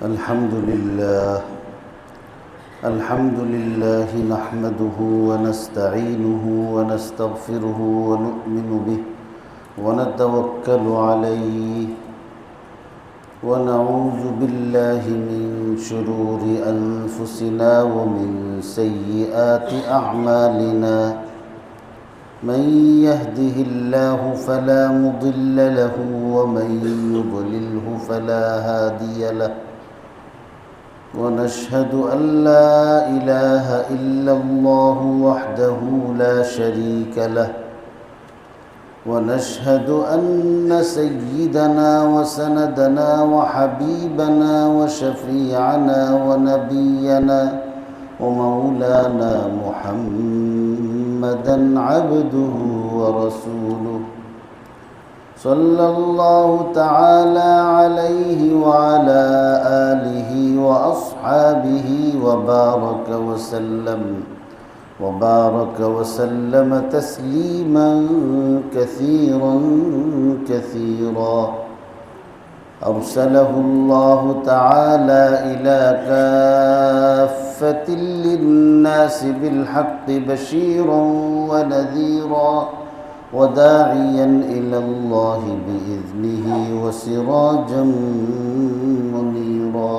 الحمد لله نحمده ونستعينه ونستغفره ونؤمن به ونتوكل عليه ونعوذ بالله من شرور أنفسنا ومن سيئات أعمالنا من يهده الله فلا مضل له ومن يضلله فلا هادي له ونشهد أن لا إله إلا الله وحده لا شريك له ونشهد أن سيدنا وسندنا وحبيبنا وشفيعنا ونبينا ومولانا محمدا عبده ورسوله صلى الله تعالى عليه وعلى آله وأصحابه وبارك وسلم تسليما كثيرا أرسله الله تعالى إلى كافة للناس بالحق بشيرا ونذيرا وداعيا إلى الله بإذنه وسراجا منيرا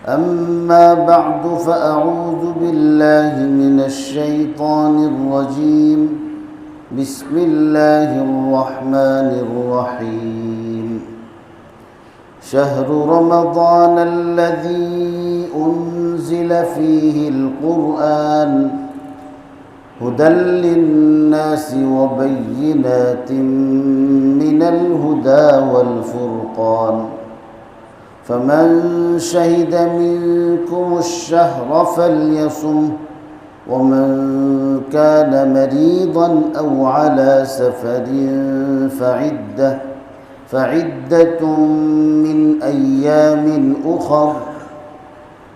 أما بعد فأعوذ بالله من الشيطان الرجيم بسم الله الرحمن الرحيم شهر رمضان الذي أنزل فيه القرآن هدى للناس وبينات من الهدى والفرقان فمن شهد منكم الشهر فليصم ومن كان مريضا أو على سفر فعدة من أيام أخر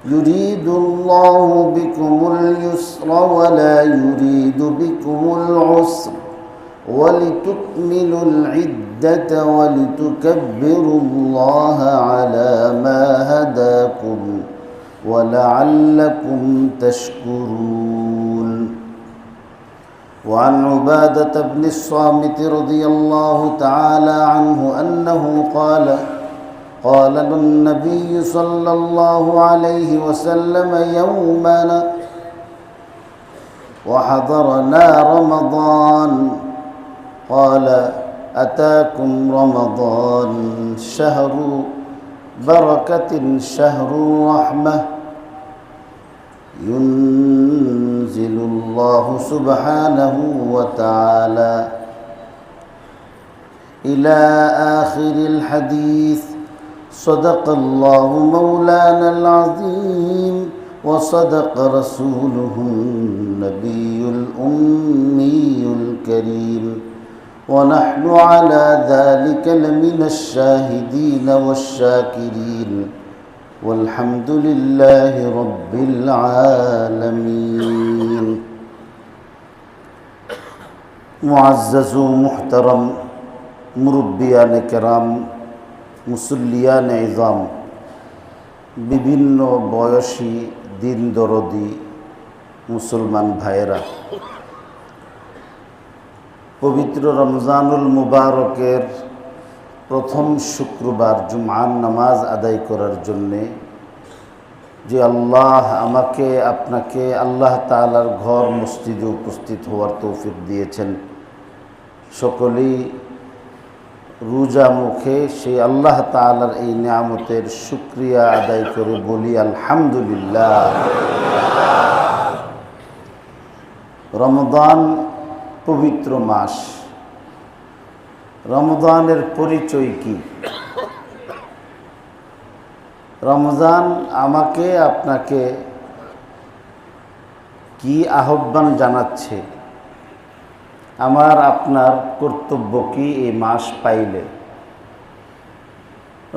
يريد الله بكم اليسر ولا يريد بكم العسر ولتكملوا العدة ولتكبروا الله على ما هداكم ولعلكم تشكرون وعن عبادة بن الصامت رضي الله تعالى عنه أنه قال النبي صلى الله عليه وسلم يوما وحضرنا رمضان قال أتاكم رمضان شهر بركة شهر رحمة ينزل الله سبحانه وتعالى إلى آخر الحديث صدق الله مولانا العظيم وصدق رسوله النبي الأمي الكريم ونحن على ذلك لمن الشاهدين والشاكرين والحمد لله رب العالمين معزز محترم মুরব্বিয়ান কেরাম মুসল্লিয়ান ইজাম বিভিন্ন বয়সী দিন দরদি মুসলমান ভাইয়েরা পবিত্র রমজানুল মুবারকের প্রথম শুক্রবার জুমআর নামাজ আদায় করার জন্যে যে আল্লাহ আমাকে আপনাকে আল্লাহ তাআলার ঘর মসজিদে উপস্থিত হওয়ার তৌফিক দিয়েছেন, সকলেই রোজা মুখে সেই আল্লাহ তাআলার এই নিয়ামতের শুকরিয়া আদায় করে বলি আলহামদুলিল্লাহ। রমজান পবিত্র মাস। রমজানের পরিচয় কি? রমজান আমাকে আপনাকে কি আহ্বান জানাচ্ছে? আমার আপনার কর্তব্য কি এই মাস পাইলে?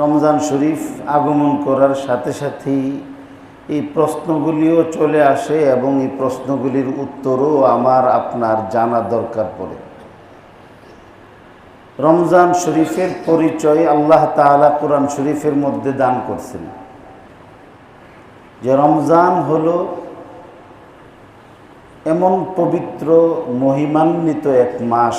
রমজান শরীফ আগমন করার সাথে সাথেই এই প্রশ্নগুলিও চলে আসে এবং এই প্রশ্নগুলির উত্তরও আমার আপনার জানা দরকার পড়ে। রমজান শরীফের পরিচয় আল্লাহ তাআলা কোরআন শরীফের মধ্যে দান করছেন যে রমজান হলো এমন পবিত্র মহিমান্বিত এক মাস,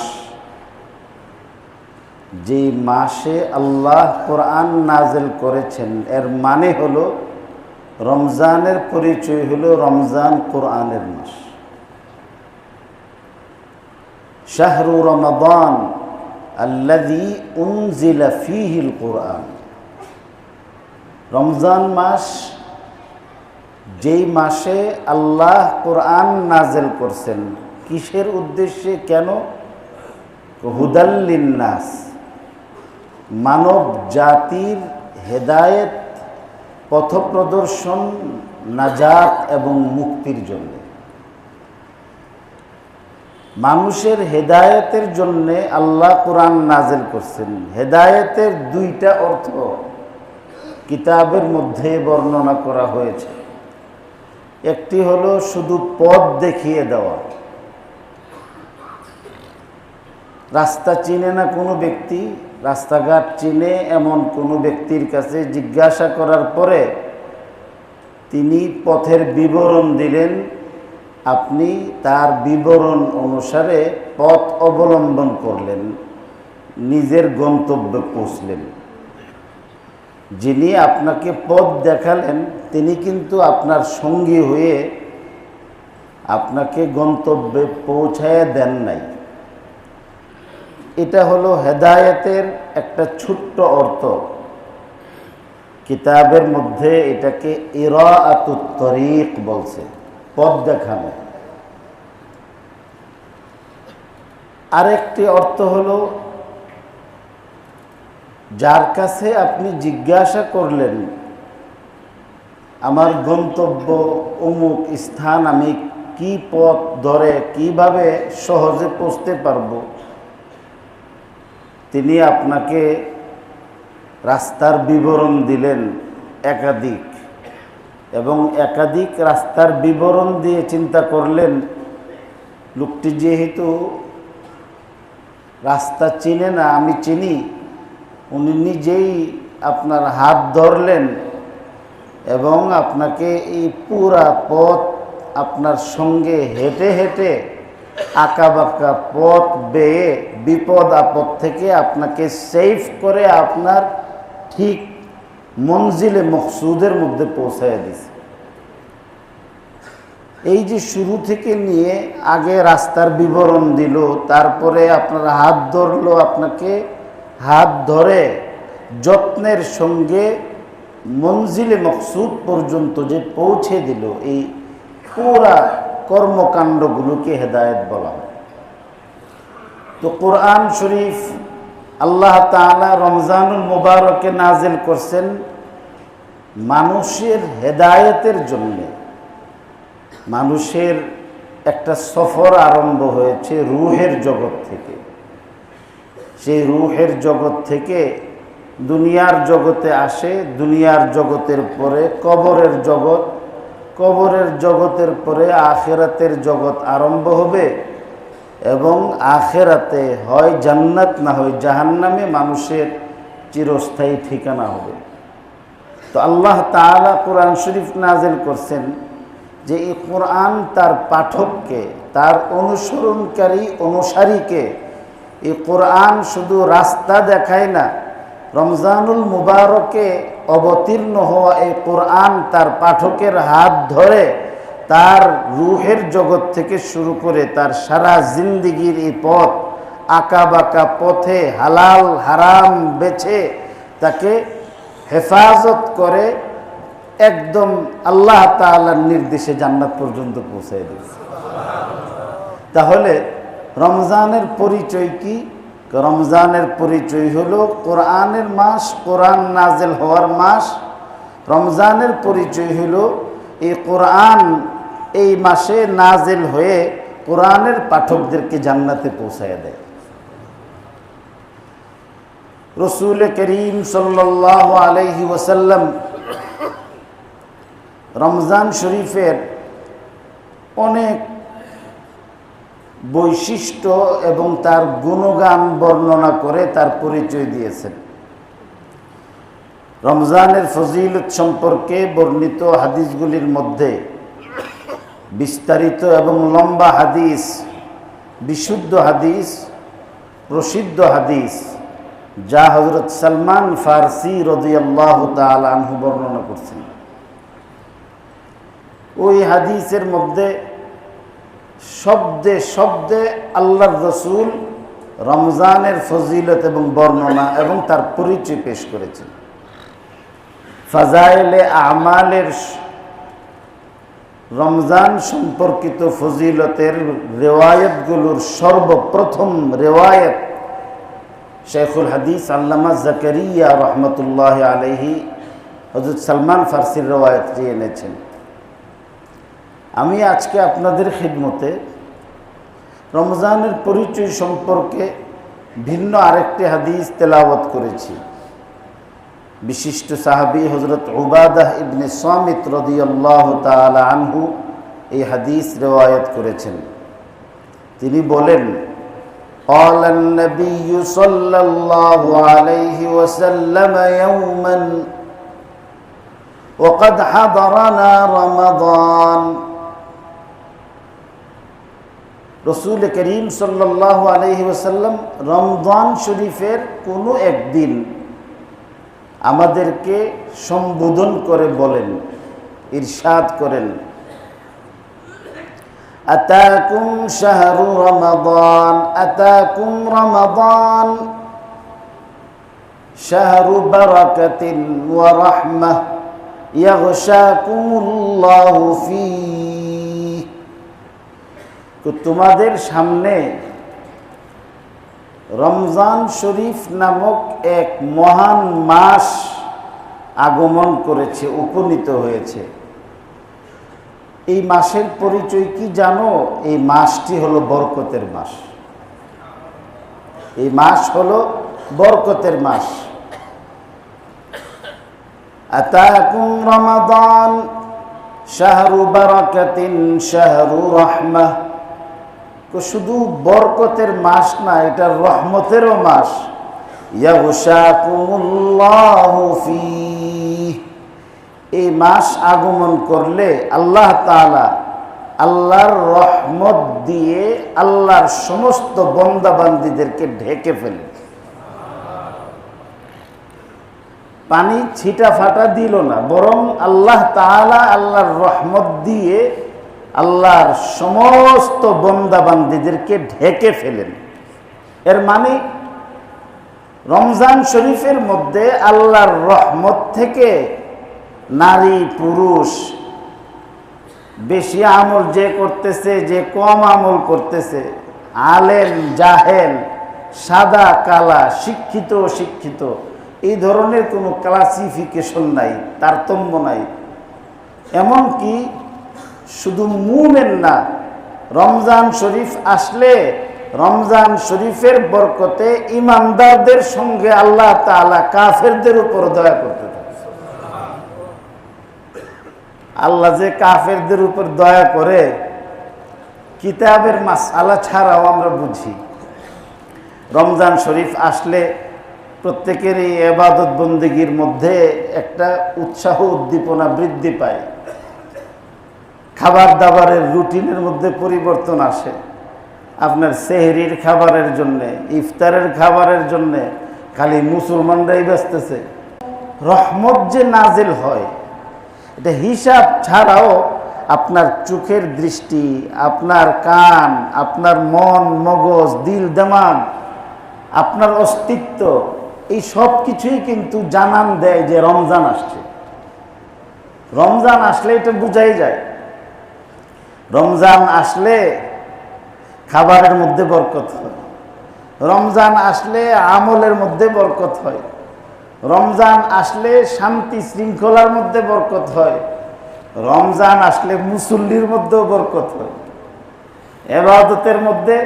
যে মাসে আল্লাহ কোরআন নাযিল করেছেন। এর মানে হলো রমজানের পরিচয় হলো রমজান কোরআনের মাস। শাহরু রমাদান আল্লাযী উনজিলা ফীহিল কুরআন। রমজান মাস যেই মাসে আল্লাহ কোরআন নাযিল করছেন। কিসের উদ্দেশ্যে, কেন? হুদাল লিন্নাস, মানব জাতির হেদায়েত, পথপ্রদর্শন, নাজাত এবং মুক্তির জন্য। মানুষের হেদায়েতের জন্য আল্লাহ কোরআন নাযিল করছেন। হেদায়েতের দুইটা অর্থ কিতাবের মধ্যে বর্ণনা করা হয়েছে। একটি হলো শুধু পথ দেখিয়ে দেওয়া। রাস্তা চিনে না কোনো ব্যক্তি, রাস্তাঘাট চিনে এমন কোনো ব্যক্তির কাছে জিজ্ঞাসা করার পরে তিনি পথের বিবরণ দিলেন, আপনি তার বিবরণ অনুসারে পথ অবলম্বন করলেন, নিজের গন্তব্যে পৌঁছলেন। যিনি আপনাকে পথ দেখালেন তিনি কিন্তু আপনার সঙ্গী হয়ে আপনাকে গন্তব্যে পৌঁছায় দেন নাই। এটা হলো হেদায়েতের একটা ছোট্ট অর্থ। কিতাবের মধ্যে এটাকে ইরাআতুত তরিক বলছে, পথ দেখানো। আরেকটি অর্থ হলো যার কাছে আপনি জিজ্ঞাসা করলেন আমার গন্তব্য অমুক স্থান, আমি কি পথ ধরে কিভাবে সহজে পৌঁছতে পারবো, তিনি আপনাকে রাস্তার বিবরণ দিলেন একাধিক, এবং একাধিক রাস্তার বিবরণ দিয়ে চিন্তা করলেন লোকটি যেহেতু রাস্তা চিনে না, আমি চিনি, উনি নিজেই আপনার হাত ধরলেন এবং আপনাকে এই পুরা পথ আপনার সঙ্গে হেঁটে হেঁটে আঁকাবাঁকা পথ বেয়ে বিপদ আপদ থেকে আপনাকে সেভ করে আপনার ঠিক মঞ্জিলে মকসুদের মধ্যে পৌঁছায় দিছে। এই যে শুরু থেকে নিয়ে আগে রাস্তার বিবরণ দিল, তারপরে আপনার হাত ধরলো, আপনাকে হাত ধরে যত্নের সঙ্গে মঞ্জিলে মকসুদ পর্যন্ত যে পৌঁছে দিল, এই পুরা কর্মকাণ্ডগুলোকে হেদায়েত বলা হয়। তো কোরআন শরীফ আল্লাহ তাআলা রমজানুল মুবারকে নাজিল করছেন মানুষের হেদায়েতের জন্য। মানুষের একটা সফর আরম্ভ হয়েছে রূহের জগৎ থেকে। সেই রূহের জগৎ থেকে দুনিয়ার জগতে আসে, দুনিয়ার জগতের পরে কবরের জগৎ, কবরের জগতের পরে আখিরাতের জগৎ আরম্ভ হবে, এবং আখিরাতে হয় জান্নাত না হয় জাহান্নামে মানুষের চিরস্থায়ী ঠিকানা হবে। তো আল্লাহ তাআলা কোরআন শরীফ নাজিল করছেন যে এই কোরআন তার পাঠককে, তার অনুসরণকারী অনুসারীকে এই কোরআন শুধু রাস্তা দেখায় না, রমজানুল মুবারকে অবতীর্ণ হওয়া এই কোরআন তার পাঠকের হাত ধরে তার রূহের জগৎ থেকে শুরু করে তার সারা জিন্দিগির এই পথ, আঁকাবাঁকা পথে হালাল হারাম বেছে তাকে হেফাজত করে একদম আল্লাহ তাআলার নির্দেশে জান্নাত পর্যন্ত পৌঁছায় দিয়েছে। তাহলে রমজানের পরিচয় কি? রমজানের পরিচয় হলো কোরআনের মাস, কোরআন নাজিল হওয়ার মাস। রমজানের পরিচয় হলো এই কোরআন এই মাসে নাজিল হয়ে কোরআনের পাঠকদেরকে জান্নাতে পৌঁছায় দেয়। রসুল করিম সাল্লাল্লাহু আলাইহি ওয়াসাল্লাম রমজান শরীফের অনেক বৈশিষ্ট্য এবং তার গুণগান বর্ণনা করে তার পরিচয় দিয়েছেন। রমজানের ফজিলত সম্পর্কে বর্ণিত হাদিসগুলির মধ্যে বিস্তারিত এবং লম্বা হাদিস, বিশুদ্ধ হাদিস, প্রসিদ্ধ হাদিস যা হযরত সালমান ফারসি রাদিয়াল্লাহু তাআলা আনহু বর্ণনা করছেন। ওই হাদিসের মধ্যে শব্দে শব্দে আল্লাহর রাসূল রমজানের ফজিলত এবং বর্ণনা এবং তার পরিচয় পেশ করেছেন। ফাজাইলে আমালের রমজান সম্পর্কিত ফজিলতের রেওয়ায়েতগুলোর সর্বপ্রথম রেওয়ায়েত শেখুল হাদিস আল্লামা জাকারিয়া রহমতুল্লাহ আলাইহি হযরত সালমান ফারসির রেওয়ায়েতটি এনেছেন। আমি আজকে আপনাদের খিদমতে রমজানের পরিচয় সম্পর্কে ভিন্ন আরেকটি হাদিস তেলাওয়াত করেছি। বিশিষ্ট সাহাবী হযরত উবাদাহ ইবনে সামিত রাদিয়াল্লাহু তাআলা আনহু এই হাদিস রিওয়ায়াত করেছেন। তিনি বলেন, قال النبي صلى الله عليه وسلم يوما وقد حضرنا رمضان। রাসূল করিম সাল্লাল্লাহু আলাইহি ওয়াসাল্লাম রমজান শরীফের কোনো একদিন আমাদেরকে সম্বোধন করে বলেন, ইরশাদ করেন, আতাকুম শাহরু রমাদান, আতাকুম রমাদান শাহরু বারাকাতিন ওয়া রাহমাহ ইয়াগশাকুমুল্লাহু ফীহি। তোমাদের সামনে রমজান শরীফ নামক এক মহান মাস আগমন করেছে, উপনীত হয়েছে। এই মাসের পরিচয় কি জানো? এই মাসটি হলো বরকতের মাস। এই মাস হলো বরকতের মাস। আতাকুম রমাদান শাহরু বারাকাতিন শাহরু রাহমাহ। শুধু বরকতের মাস না, এটা রহমতেরও মাস। ইয়াগশাকুমুল্লাহু ফীহি। এই মাস আগমন করলে আল্লাহ তাআলা আল্লাহর রহমত দিয়ে আল্লাহর সমস্ত বান্দা বান্দীদেরকে ঢেকে ফেলে। পানি ছিটা ফাটা দিল না, বরং আল্লাহ তাআলা আল্লাহর রহমত দিয়ে আল্লাহর সমস্ত বান্দা বান্দীদেরকে ঢেকে ফেলেন। এর মানে রমজান শরীফের মধ্যে আল্লাহর রহমত থেকে নারী পুরুষ বেশি আমল যে করতেছে, যে কম আমল করতেছে, আলেম জাহেল, সাদা কালা, শিক্ষিত অশিক্ষিত, এই ধরনের কোনো ক্লাসিফিকেশন নাই, তারতম্য নাই। এমনকি শুধু মুমিন না, রমজান শরীফ আসলে রমজান শরীফের বরকতে ইমানদারদের সঙ্গে আল্লাহ তাআলা কাফেরদের উপর দয়া করতে থাকে। আল্লাহ যে কাফেরদের উপর দয়া করে কিতাবের মাসআলা ছাড়াও আমরা বুঝি। রমজান শরীফ আসলে প্রত্যেকেরই ইবাদত বন্দেগীর মধ্যে একটা উৎসাহ উদ্দীপনা বৃদ্ধি পায়। খাবার দাবারের রুটিনের মধ্যে পরিবর্তন আসে। আপনার সেহরির খাবারের জন্যে, ইফতারের খাবারের জন্যে খালি মুসলমানরাই ব্যস্তেছে। রহমত যে নাজিল হয়, এটা হিসাব ছাড়াও আপনার চোখের দৃষ্টি, আপনার কান, আপনার মন মগজ, দিল দিমাগ, আপনার অস্তিত্ব, এই সব কিছুই কিন্তু জানান দেয় যে রমজান আসছে। রমজান আসলে এটা বোঝাই যায়। রমজান আসলে খাবারের মধ্যে বরকত হয়, রমজান আসলে আমলের মধ্যে বরকত হয়, রমজান আসলে শান্তি শৃঙ্খলার মধ্যে বরকত হয়, রমজান আসলে মুসল্লির মধ্যেও বরকত হয়। ইবাদতের মধ্যে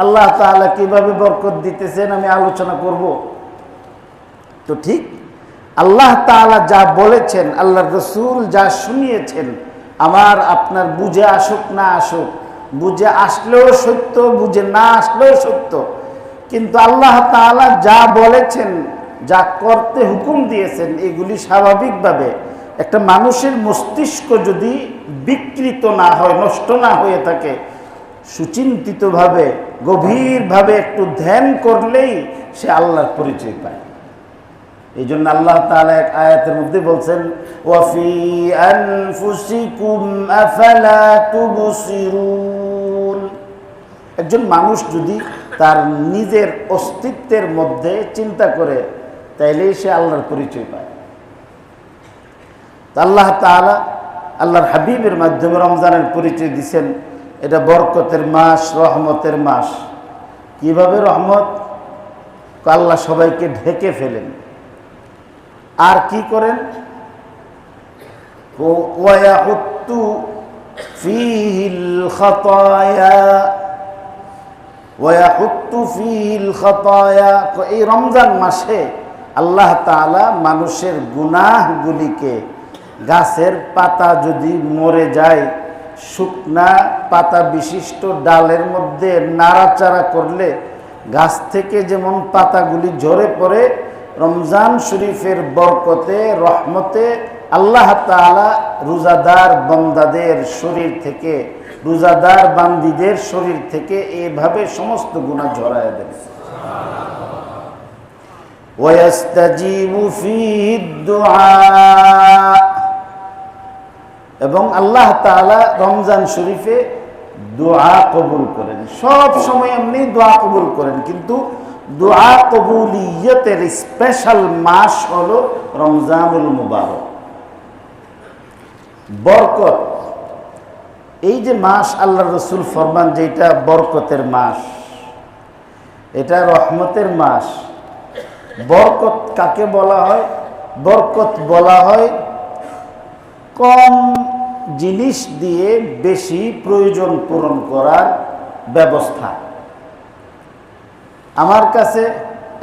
আল্লাহ তাআলা কিভাবে বরকত দিতেছেন আমি আলোচনা করব। তো ঠিক আল্লাহ তাআলা যা বলেছেন, আল্লাহর রাসূল যা শুনিয়েছেন, আমার আপনার বুঝে আসুক না আসুক, বুঝে আসলেও সত্য, বুঝে না আসলেও সত্য, কিন্তু আল্লাহ তাআলা যা বলেছেন, যা করতে হুকুম দিয়েছেন, এগুলি স্বাভাবিকভাবে একটা মানুষের মস্তিষ্ক যদি বিকৃত না হয়, নষ্ট না হয়ে থাকে, সুচিন্তিতভাবে গভীরভাবে একটু ধ্যান করলেই সে আল্লাহর পরিচয় পায়। এই জন্য আল্লাহ তাআলা এক আয়াতের মধ্যে বলছেন, ওয়াফি আনফুসিকুম আফালা তুবসিরুন। একজন মানুষ যদি তার নিজের অস্তিত্বের মধ্যে চিন্তা করে, তাইলে সে আল্লাহর পরিচয় পায়। আল্লাহ তাআলা আল্লাহর হাবিবের মাধ্যমে রমজানের পরিচয় দিয়েছেন, এটা বরকতের মাস, রহমতের মাস। কিভাবে রহমত? আল্লাহ সবাইকে ঢেকে ফেলেন। আর কি করেন? ওয়ায়াহুত্তু ফীহিল খাতায়া, ওয়ায়াহুত্তু ফীহিল খাতায়া। এই রমজান মাসে আল্লাহ তাআলা মানুষের গুনাহগুলিকে, গাছের পাতা যদি মরে যায়, শুকনা পাতা বিশিষ্ট ডালের মধ্যে নাড়াচাড়া করলে গাছ থেকে যেমন পাতাগুলি ঝরে পড়ে, রমজান শরীফের বরকতে, রহমতে আল্লাহ তাআলা রোজাদার বান্দাদের শরীর থেকে, রোজাদার বান্দীদের শরীর থেকে এভাবে সমস্ত গুনাহ ঝরায় দেন। ওয়াস্তাজিবু ফীহি দুআ, এবং আল্লাহ তাআলা রমজান শরীফে দোয়া কবুল করেন। সব সময় এমনি দোয়া কবুল করেন, কিন্তু দোয়া কবুলিয়তের স্পেশাল মাস হলো রমজানুল মুবারক, বরকত। এই যে মাস, আল্লাহ রসুল ফরমান যে এটা বরকতের মাস, এটা রহমতের মাস। বরকত কাকে বলা হয়? বরকত বলা হয় কম জিনিস দিয়ে বেশি প্রয়োজন পূরণ করার ব্যবস্থা। আমার কাছে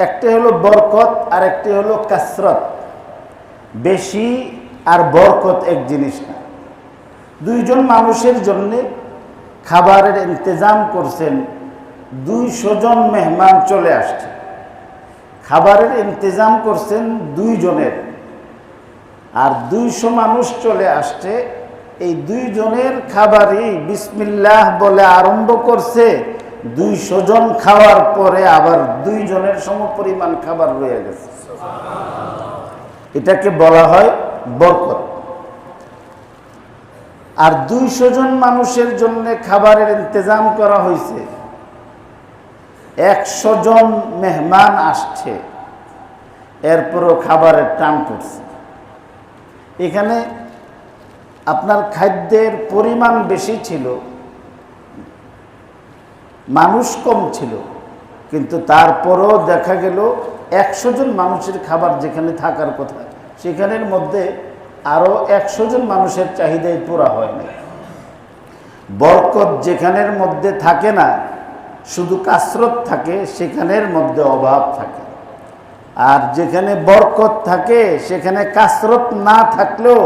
একটা হলো বরকত আর একটা হলো কাসরত। বেশি আর বরকত এক জিনিস না। দুইজন মানুষের জন্য খাবারের ইন্তজাম করছেন, 200 জন মেহমান চলে আসছে, খাবারের ইন্তজাম করছেন 2 জনের, আর 200 মানুষ চলে আসছে। এই 2 জনের খাবারই বিসমিল্লাহ বলে আরম্ভ করছে, 200 জন খাওয়ার পরে আবার 2 জনের সমপরিমাণ খাবার রয়ে গেছে। এটাকে বলা হয় বরকত। আর 200 জন মানুষের জন্য খাবারের ইন্তজাম করা হয়েছে, 100 জন মেহমান আসছে, এরপরও খাবারের টান পড়ছে। এখানে আপনার খাদ্যের পরিমাণ বেশি ছিল, মানুষ কম ছিল, কিন্তু তারপরও দেখা গেল 100 জন মানুষের খাবার যেখানে থাকার কথা, সেখানের মধ্যে আরও 100 জন মানুষের চাহিদাই পুরা হয় না। বরকত যেখানের মধ্যে থাকে না, শুধু কাসরত থাকে, সেখানের মধ্যে অভাব থাকে। আর যেখানে বরকত থাকে, সেখানে কাসরত না থাকলেও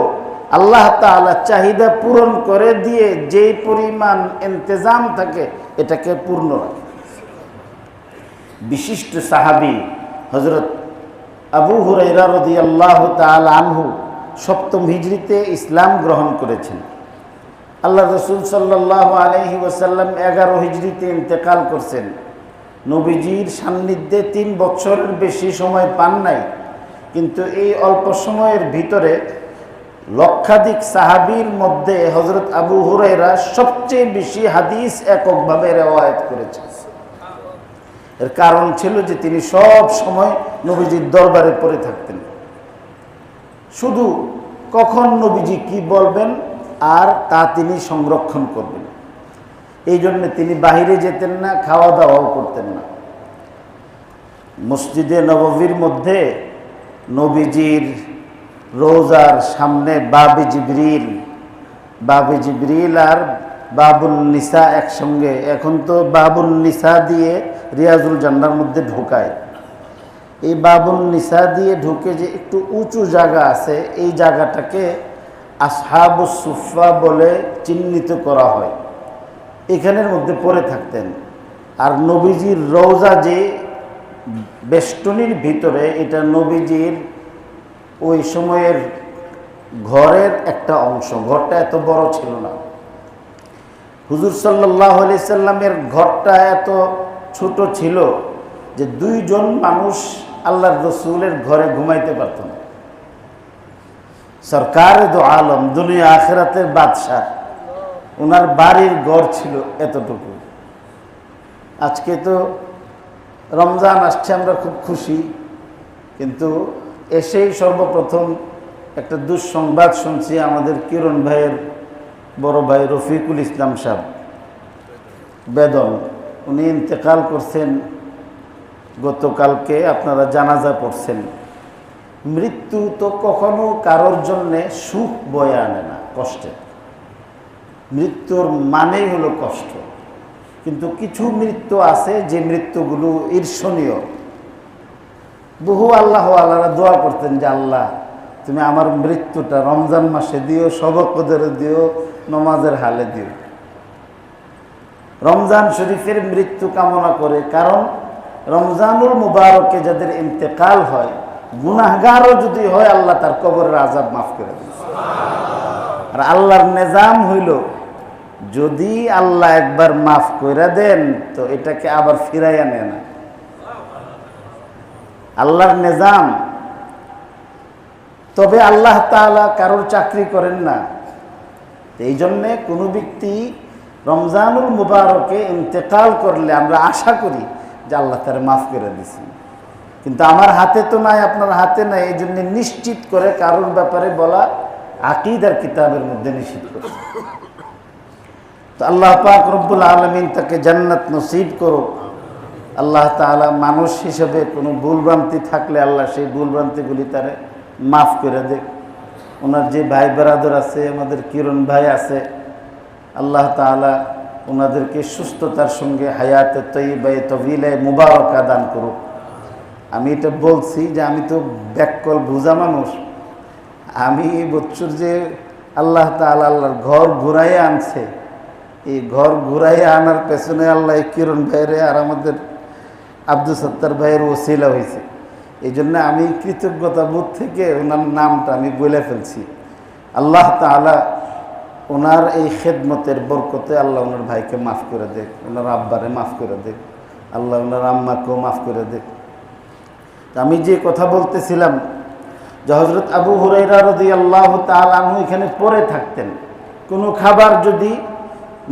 আল্লাহ তাআলা চাহিদা পূরণ করে দিয়ে যেই পরিমাণ ইন্তজাম থাকে, এটাকে পূর্ণ রাখে। বিশিষ্ট সাহাবী হযরত আবু হুরায়রা রাদিয়াল্লাহু তাআলা আনহু 7ম হিজরিতে ইসলাম গ্রহণ করেছেন। আল্লাহ রাসূল সাল্লাল্লাহু আলাইহি ওয়াসাল্লাম 11 হিজরিতে ইন্তেকাল করছেন। নবীজির সান্নিধ্যে 3 বছরের বেশি সময় পান নাই, কিন্তু এই অল্প সময়ের ভিতরে লক্ষাধিক সাহাবীর মধ্যে হযরত আবু হুরায়রা সবচেয়ে বেশি হাদিস এককভাবে রিওয়ায়াত করেছেন। এর কারণ ছিল যে তিনি সব সময় নবীজির দরবারে পড়ে থাকতেন, শুধু কখন নবীজি কি বলবেন আর তা তিনি সংরক্ষণ করবেন। এই জন্য তিনি বাহিরে যেতেন না, খাওয়া দাওয়াও করতেন না। মসজিদে নববীর মধ্যে নবীজির রোজার সামনে বাবে জিবরিল আর বাবুল নিসা একসঙ্গে, এখন তো বাবুল নিসা দিয়ে রিয়াজুল জান্নার মধ্যে ঢোকায়। এই বাবুল নিসা দিয়ে ঢুকে যে একটু উঁচু জায়গা আছে, এই জায়গাটাকে আসহাবুস সুফা বলে চিহ্নিত করা হয়। এখানের মধ্যে পড়ে থাকতেন। আর নবীজির রওজা যে বেষ্টনীর ভিতরে, এটা নবীজির ওই সময়ের ঘরের একটা অংশ। ঘরটা এত বড় ছিল না। হুজুর সাল্লাল্লাহু আলাইহি সাল্লামের ঘরটা এত ছোট ছিল যে দুইজন মানুষ আল্লাহর রসুলের ঘরে ঘুমাইতে পারত না। সরকার দো আলম, দুনিয়া আখিরাতের বাদশাহ, ওনার বাড়ির ঘর ছিল এতটুকু। আজকে তো রমজান আসছে, আমরা খুব খুশি, কিন্তু এসেই সর্বপ্রথম একটা দুঃসংবাদ শুনছি। আমাদের কিরণ ভাইয়ের বড় ভাই রফিকুল ইসলাম সাহেব বেদন, উনি ইন্তেকাল করছেন গতকালকে। আপনারা জানাজা পড়ছেন। মৃত্যু তো কখনো কারোর জন্যে সুখ বয়ে আনে না, কষ্টের। মৃত্যুর মানেই হলো কষ্ট। কিন্তু কিছু মৃত্যু আছে যে মৃত্যুগুলো ঈর্ষণীয়। বহু আল্লাহ আল্লাহরা দোয়া করতেন যে আল্লাহ তুমি আমার মৃত্যুটা রমজান মাসে দিও, শবে কদরে দিও, নমাজের হালে দিও। রমজান শরীফের মৃত্যু কামনা করে, কারণ রমজানুল মুবারকে যাদের ইন্তেকাল হয়, গুনাহগারও যদি হয়, আল্লাহ তার কবরের আযাব মাফ করে দেন। আর আল্লাহর নিজাম হইল, যদি আল্লাহ একবার মাফ করে দেন তো এটাকে আবার ফিরাইয়া নেয় না। আল্লাহর নিজাম। তবে আল্লাহ তাআলা কারোর চাকরি করেন না। এই জন্যে কোনো ব্যক্তি রমজানুল মুবারকে ইন্তেকাল করলে আমরা আশা করি যে আল্লাহ তারে মাফ করে দিছি। কিন্তু আমার হাতে তো নাই, আপনার হাতে নাই। এই জন্য নিশ্চিত করে কারোর ব্যাপারে বলা আকীদার কিতাবের মধ্যে নিষিদ্ধ করে। তো আল্লাহ পাক রব্বুল আলামিন তাকে জান্নাত নসিব করো। আল্লাহ তাআলা মানুষ হিসেবে কোনো ভুলভ্রান্তি থাকলে আল্লাহ সেই ভুলভ্রান্তিগুলি তারে মাফ করে দেখ। ওনার যে ভাই বেরাদর আছে, আমাদের কিরণ ভাই আছে, আল্লাহ তাআলা ওনাদেরকে সুস্থতার সঙ্গে হায়াতে তয়্যিবায়ে তওয়িলায়ে মুবারাকা দান করুক। আমি এটা বলছি যে আমি তো ব্যাককল বুঝা মানুষ। আমি এই বছর যে আল্লাহ তাআলা আল্লাহর ঘর ঘুরাইয়া আনছে, এই ঘর ঘুরাইয়া আনার পেছনে আল্লাহ কিরণ ভাইরে আর আমাদের আব্দুল সত্তার ভাইয়ের ওসিলা হয়েছে। এই জন্য আমি কৃতজ্ঞতা বোধ থেকে ওনার নামটা আমি বলে ফেলছি। আল্লাহ তাআলা ওনার এই খেদমতের বরকতে আল্লাহ ওনার ভাইকে মাফ করে দেখ, ওনার আব্বারে মাফ করে দেখ, আল্লাহ ওনার আম্মাকেও মাফ করে দেখ। আমি যে কথা বলতেছিলাম যে হযরত আবু হুরায়রা রাদিয়াল্লাহু তাআলা আনহু এখানে পড়ে থাকতেন। কোনো খাবার যদি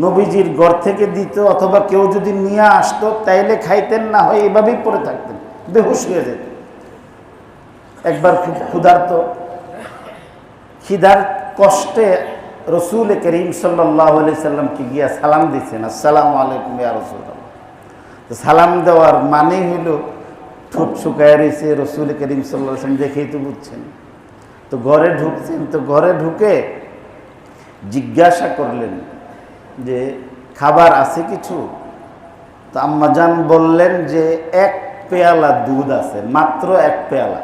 নবীজির ঘর থেকে দিত অথবা কেউ যদি নিয়ে আসতো, তাইলে খাইতেন, না হয় এভাবেই পড়ে থাকতেন, বেহুশ হয়ে যেতেন। একবার খুব ক্ষুধার্ত, খিদার কষ্টে রসুল করিম সাল্লাল্লাহু আলাইহি সাল্লামকে গিয়া সালাম দিচ্ছেন, আসসালামু আলাইকুম ইয়া রাসূলুল্লাহ। তো সালাম দেওয়ার মানে হলো ঠোঁট শুকায় রয়েছে, রসুল করিম সাল্লাল্লাহু আলাইহি সাল্লাম দেখেই তো বুঝছেন। তো ঘরে ঢুকছেন, তো ঘরে ঢুকে জিজ্ঞাসা করলেন যে খাবার আছে কিছু? তো আম্মাজান বললেন যে এক পেয়ালা দুধ আছে, মাত্র এক পেয়ালা।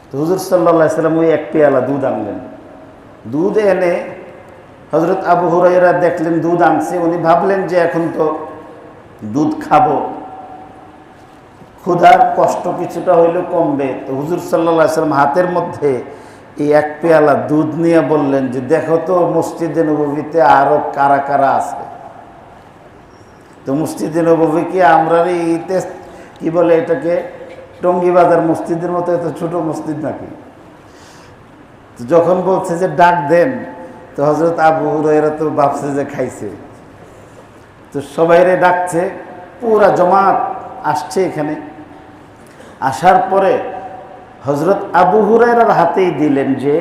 তো হুজুর সাল্লাল্লাহু আলাইহি সাল্লাম ওই এক পেয়ালা দুধ আনলেন। দুধ এনে হযরত আবু হুরায়রা দেখলেন দুধ আনছে। উনি ভাবলেন যে এখন তো দুধ খাবো, ক্ষুধার কষ্ট কিছুটা হইলেও কমবে। তো হুজুর সাল্লাল্লাহু আলাইহি সাল্লাম হাতের মধ্যে এই এক পেয়ালা দুধ নিয়ে বললেন যে দেখো তো মসজিদে নববীতে আরো কারা কারা আছে। তো মসজিদে নববী কি আমরা এইতে কি বলে এটাকে, টঙ্গী বাজার মসজিদের মতো এত ছোট মসজিদ নাকি? তো যখন বলছে যে ডাক দেন, তো হযরত আবু হুরায়রা তো ভাবছে যে খাইছে। তো সবাইরে ডাকছে, পুরা জমাত আসছে এখানে। আসার পরে হযরত আবু হুরায়রার হাতেই দিলেন যে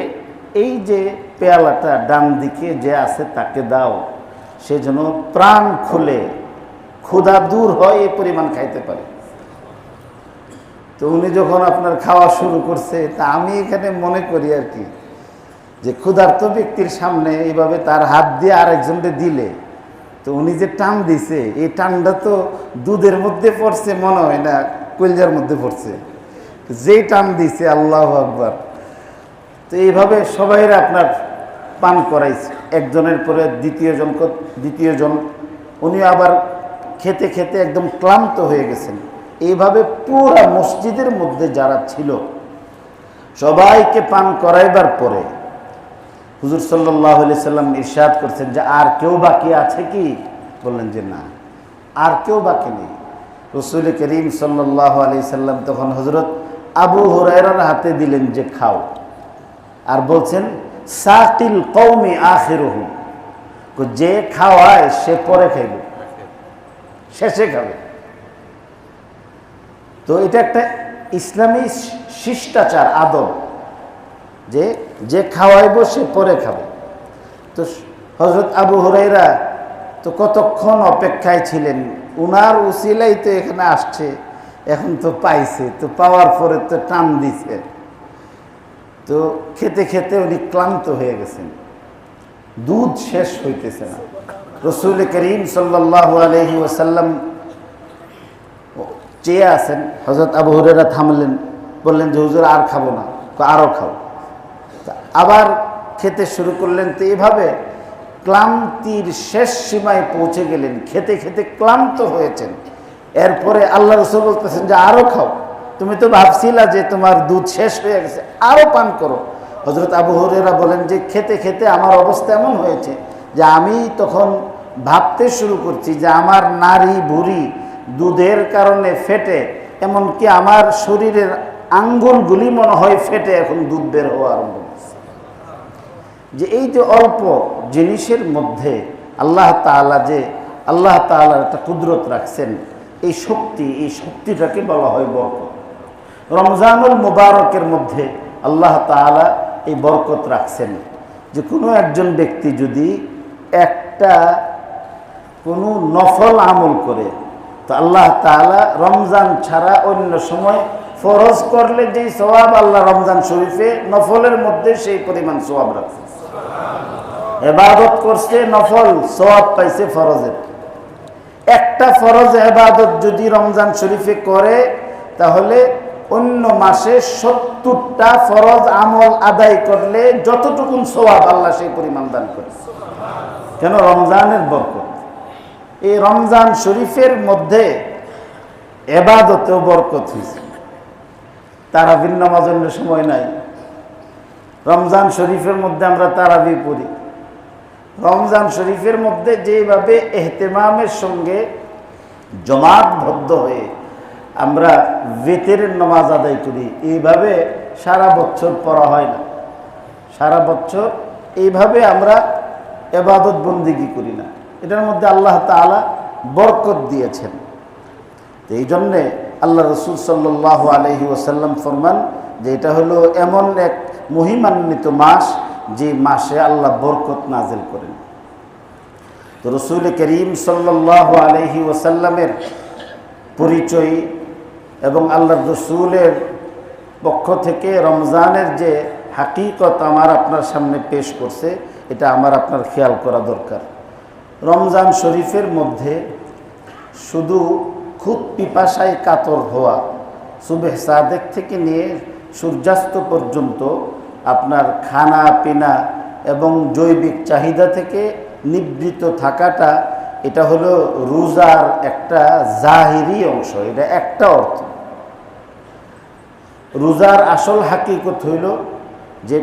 এই যে পেয়ালাটা ডান দিকে যে আছে তাকে দাও, সে যেন প্রাণ খুলে ক্ষুধা দূর হয় এই পরিমাণ খাইতে পারে। তো উনি যখন আপনার খাওয়া শুরু করছে, তা আমি এখানে মনে করি আর কি যে ক্ষুধার্ত ব্যক্তির সামনে এইভাবে তার হাত দিয়ে আরেকজনকে দিলে, তো উনি যে টান দিছে, এই টানটা তো দুধের মধ্যে পড়ছে মনে হয় না, কলজার মধ্যে পড়ছে। যেই টান দিছে, আল্লাহু আকবার। তো এইভাবে সবাইরা আপনার পান করাইছে। একজনের পরে দ্বিতীয়জন উনি আবার খেতে খেতে একদম ক্লান্ত হয়ে গেছেন। এইভাবে পুরা মসজিদের মধ্যে যারা ছিল সবাইকে পান করাইবার পরে হুজুর সাল্লাল্লাহু আলাইহি সাল্লাম ইরশাদ করছেন যে আর কেউ বাকি আছে কি? বললেন যে না, আর কেউ বাকি নেই। রাসূল করিম সাল্লাল্লাহু আলাইহি সাল্লাম তখন হযরত আবু হুরায়রার হাতে দিলেন যে খাও, আর বলছেন সাকিল কওমি আখিরুহুম, যে খাওয়ায় সে পরে খাইবে, শেষে খাবে। তো এটা একটা ইসলামী শিষ্টাচার, আদব, যে যে খাওয়াইব সে পরে খাবে। তো হযরত আবু হুরায়রা তো কতক্ষণ অপেক্ষায় ছিলেন, উনার উসিলাই তো এখানে আসছে, এখন তো পাইছে, তো পাওয়ার পরে তো টান দিছে, তো খেতে খেতে উনি ক্লান্ত হয়ে গেছেন, দুধ শেষ হইতেছে না। রাসূল করিম সাল্লাল্লাহু আলাইহি ওয়াসাল্লাম চেয়ে আছেন, হযরত আবু হুরায়রা থামলেন, বললেন যে হুজুর আর খাবো না, আরও খাও। আবার খেতে শুরু করলেন। তো এইভাবে ক্লান্তির শেষ সীমায় পৌঁছে গেলেন, খেতে খেতে ক্লান্ত হয়েছেন। এরপরে আল্লাহ রাসূল বলতেছেন যে আরও খাও, তুমি তো ভাবছিলা যে তোমার দুধ শেষ হয়ে গেছে, আরও পান করো। হযরত আবু হুরায়রা বলেন যে খেতে খেতে আমার অবস্থা এমন হয়েছে যে আমি তখন ভাবতে শুরু করছি যে আমার নাড়ি ভুঁড়ি দুধের কারণে ফেটে, এমনকি আমার শরীরের আঙ্গুলগুলি মনে হয় ফেটে এখন দুধ বের হওয়া আরম্ভ করছে। যে এই যে অল্প জিনিসের মধ্যে আল্লাহ তাআলা একটা কুদরত রাখছেন, এই শক্তিটাকে বলা হয় বরকত। রমজানুল মুবারকের মধ্যে আল্লাহ তাআলা এই বরকত রাখছেন যে কোনো একজন ব্যক্তি যদি কোনো নফল আমল করে, তো আল্লাহ তাআলা রমজান ছাড়া অন্য সময় ফরজ করলে যেই সওয়াব আল্লাহ রমজান শরীফে নফলের মধ্যে সেই পরিমাণ সওয়াব রাখছে। ইবাদত করছে নফল, সওয়াব পাইছে ফরজের। একটা ফরজ ইবাদত যদি রমজান শরীফে করে, তাহলে অন্য মাসে 70টা ফরজ আমল আদায় করলে যতটুকুন সওয়াব আল্লাহ সেই পরিমাণ দান করে। কেন? রমজানের বরকত। এই রমজান শরীফের মধ্যে ইবাদতেও বরকত হয়েছে। তারাবির নামাজ অন্য সময় নাই, রমজান শরীফের মধ্যে আমরা তারাবি পড়ি। রমজান শরীফের মধ্যে যেভাবে ইহতিমামের সঙ্গে জমাতবদ্ধ হয়ে আমরা ভিতরের নামাজ আদায় করি, এইভাবে সারা বছর পড়া হয় না। সারা বছর এইভাবে আমরা ইবাদত বন্দেগী করি না। এটার মধ্যে আল্লাহ তাআলা বরকত দিয়েছেন। তো এই জন্যে আল্লাহ রাসূল সাল্লাল্লাহু আলাইহি ওয়াসাল্লাম ফরমান যে এটা হলো এমন এক মহিমান্বিত মাস, যে মাসে আল্লাহ বরকত নাজিল করেন। তো রাসূল করিম সাল্লাল্লাহু আলাইহি ওয়াসাল্লামের পরিচয় এবং আল্লাহ রাসূলের পক্ষ থেকে রমজানের যে হাকিকত আমার আপনার সামনে পেশ করছে, এটা আমার আপনার খেয়াল করা দরকার। রমজান শরীফের মধ্যে শুধু খুব পিপাসায় কাতর হওয়া, সুবহ সাদেক থেকে নিয়ে সূর্যাস্ত পর্যন্ত আপনার খানা পিনা এবং জৈবিক চাহিদা থেকে নিবৃত থাকাটা, এটা হলো রোজার একটা জাহিরি অংশ, এটা একটা অর্থ। রোজার আসল হাকিকত হইল যে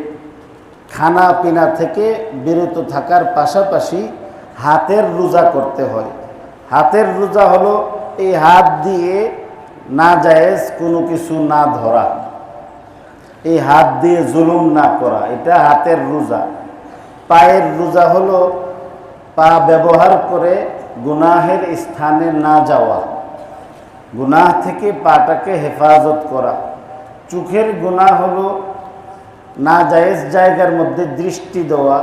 খানা পিনা থেকে বিরত থাকার পাশাপাশি হাতের রোজা করতে হয়। হাতের রোজা হলো এই হাত দিয়ে নাজায়েজ কোনো কিছু না ধরা, এই হাত দিয়ে জুলুম না করা, এটা হাতের রোজা। পায়ের রোজা হলো পা ব্যবহার করে গুনাহের স্থানে না যাওয়া, গুনাহ থেকে পাটাকে হেফাজত করা। চোখের গুনাহ হলো নাজায়েজ জায়গার মধ্যে দৃষ্টি দেওয়া,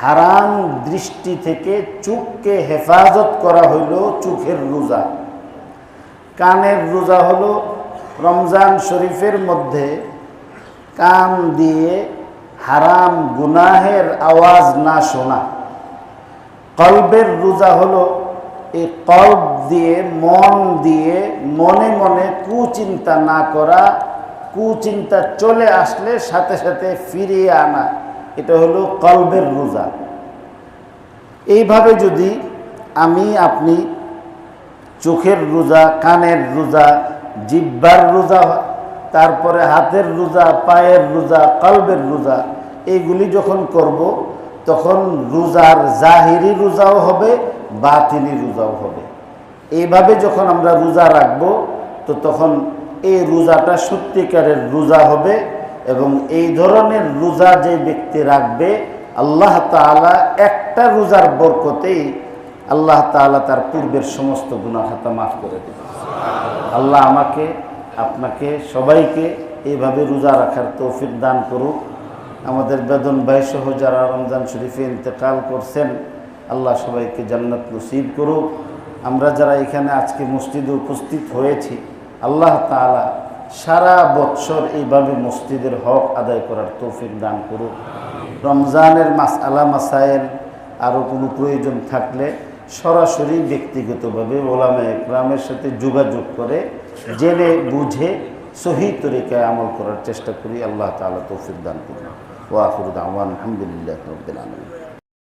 হারাম দৃষ্টি থেকে চোখকে হেফাজত করা হইল চোখের রোজা। কানের রোজা হলো রমজান শরীফের মধ্যে কান দিয়ে হারাম গুনাহের আওয়াজ না শোনা। কলবের রোজা হলো এই কলব দিয়ে মন দিয়ে মনে মনে কুচিন্তা না করা, কুচিন্তা চলে আসলে সাথে সাথে ফিরিয়ে আনা, এটা হলো কলবের রোজা। এইভাবে যদি আমি আপনি চোখের রোজা, কানের রোজা, জিহ্বার রোজা, তারপরে হাতের রোজা, পায়ের রোজা, কলবের রোজা, এইগুলি যখন করব তখন রোজার জাহিরি রোজাও হবে, বাতিনি রোজাও হবে। এইভাবে যখন আমরা রোজা রাখব তো তখন এই রোজাটা সত্যিকারের রোজা হবে। এবং এই ধরনের রোজা যে ব্যক্তি রাখবে, আল্লাহ তাআলা একটা রোজার বরকতেই আল্লাহ তাআলা তার পূর্বের সমস্ত গুনাহ খাতা মাফ করে দেবে। আল্লাহ আমাকে, আপনাকে, সবাইকে এইভাবে রোজা রাখার তৌফিক দান করুক। আমাদের বেদন ভাই সহ যারা রমজান শরীফে ইন্তেকাল করছেন, আল্লাহ সবাইকে জান্নাত নসিব করুক। আমরা যারা এখানে আজকে মসজিদে উপস্থিত হয়েছি, আল্লাহ তাআলা সারা বৎসর এইভাবে মসজিদের হক আদায় করার তৌফিক দান করুক। রমজানের মাসআলা মাসায়েল আরও কোনো প্রয়োজন থাকলে সরাসরি ব্যক্তিগতভাবে ওলামায়ে ইকরামের সাথে যোগাযোগ করে জেনে বুঝে সহি তরিকায় আমল করার চেষ্টা করি। আল্লাহ তাআলা তৌফিক দান করুন। ওয়া আখিরু দাওয়ানা আলহামদুলিল্লাহি রাব্বিল আলামিন।